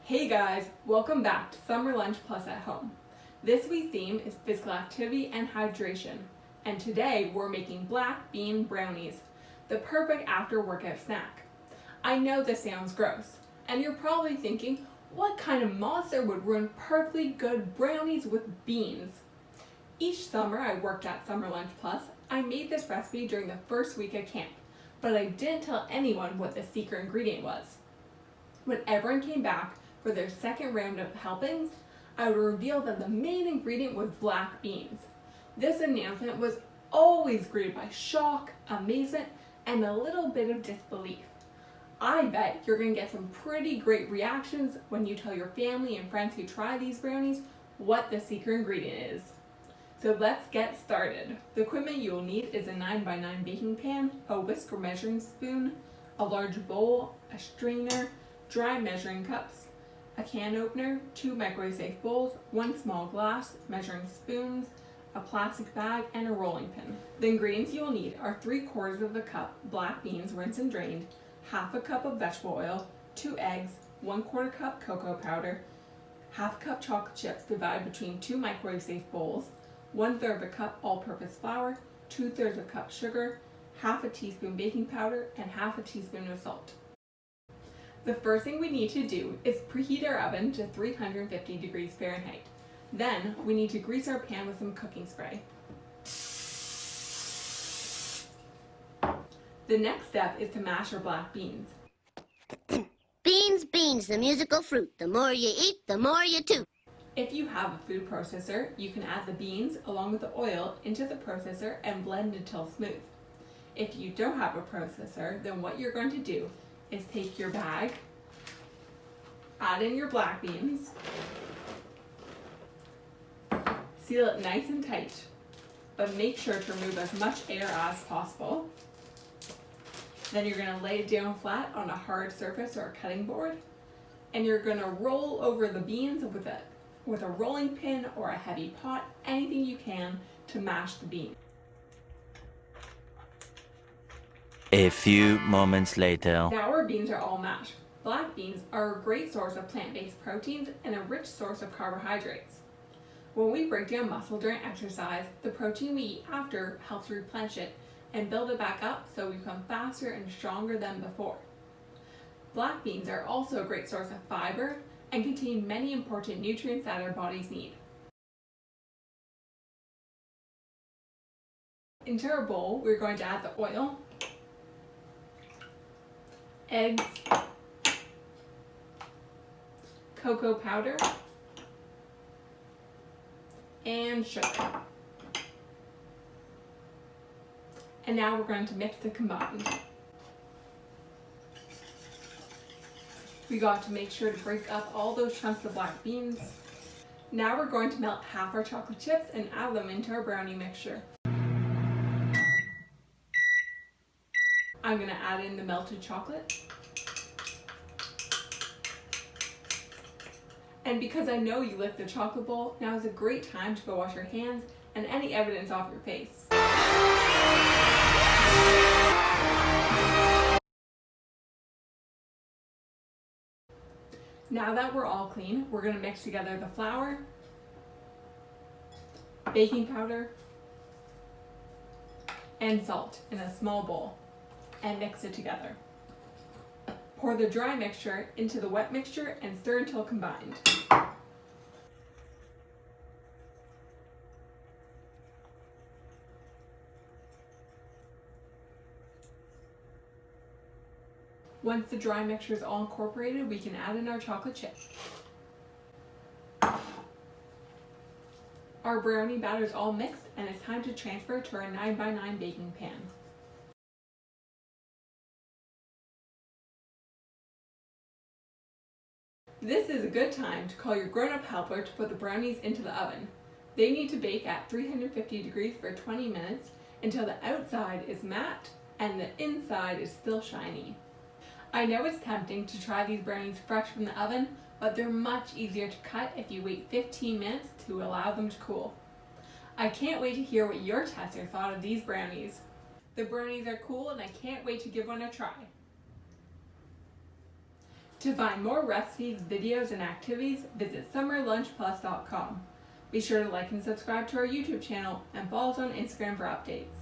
Hey guys, welcome back to Summer Lunch Plus at Home. This week's theme is physical activity and hydration, and today we're making black bean brownies, the perfect after workout snack. I know this sounds gross, and you're probably thinking, what kind of monster would ruin perfectly good brownies with beans? Each summer I worked at Summer Lunch Plus, I made this recipe during the first week of camp, but I didn't tell anyone what the secret ingredient was. When everyone came back for their second round of helpings, I would reveal that the main ingredient was black beans. This announcement was always greeted by shock, amazement, and a little bit of disbelief. I bet you're going to get some pretty great reactions when you tell your family and friends who try these brownies what the secret ingredient is. So let's get started. The equipment you will need is a 9x9 baking pan, a whisk or measuring spoon, a large bowl, a strainer, dry measuring cups, a can opener, 2 microwave-safe bowls, 1 small glass, measuring spoons, a plastic bag, and a rolling pin. The ingredients you will need are 3/4 of a cup black beans rinsed and drained, half a cup of vegetable oil, 2 eggs, 1/4 cup cocoa powder, half a cup chocolate chips divided between 2 microwave-safe bowls, 1/3 of a cup all-purpose flour, 2/3 of a cup sugar, half a teaspoon baking powder, and half a teaspoon of salt. The first thing we need to do is preheat our oven to 350 degrees Fahrenheit. Then we need to grease our pan with some cooking spray. The next step is to mash our black beans. Beans, beans, the musical fruit. The more you eat, the more you toot. If you have a food processor, you can add the beans along with the oil into the processor and blend until smooth. If you don't have a processor, then what you're going to do is take your bag, add in your black beans, seal it nice and tight, but make sure to remove as much air as possible. Then you're going to lay it down flat on a hard surface or a cutting board, and you're going to roll over the beans with a rolling pin or a heavy pot, anything you can to mash the beans. A few moments later. Now our beans are all mashed. Black beans are a great source of plant-based proteins and a rich source of carbohydrates. When we break down muscle during exercise, the protein we eat after helps replenish it and build it back up so we become faster and stronger than before. Black beans are also a great source of fiber and contain many important nutrients that our bodies need. Into our bowl, we're going to add the oil, eggs, cocoa powder, and sugar. And now we're going to mix the combined. We got to make sure to break up all those chunks of black beans. Now we're going to melt half our chocolate chips and add them into our brownie mixture. I'm going to add in the melted chocolate. And because I know you licked the chocolate bowl, now is a great time to go wash your hands and any evidence off your face. Now that we're all clean, we're going to mix together the flour, baking powder, and salt in a small bowl and mix it together. Pour the dry mixture into the wet mixture and stir until combined. Once the dry mixture is all incorporated, we can add in our chocolate chip. Our brownie batter is all mixed and it's time to transfer to our 9x9 baking pan. This is a good time to call your grown-up helper to put the brownies into the oven. They need to bake at 350 degrees for 20 minutes until the outside is matte and the inside is still shiny. I know it's tempting to try these brownies fresh from the oven, but they're much easier to cut if you wait 15 minutes to allow them to cool. I can't wait to hear what your tester thought of these brownies. The brownies are cool and I can't wait to give one a try. To find more recipes, videos, and activities, visit summerlunchplus.com. Be sure to like and subscribe to our YouTube channel and follow us on Instagram for updates.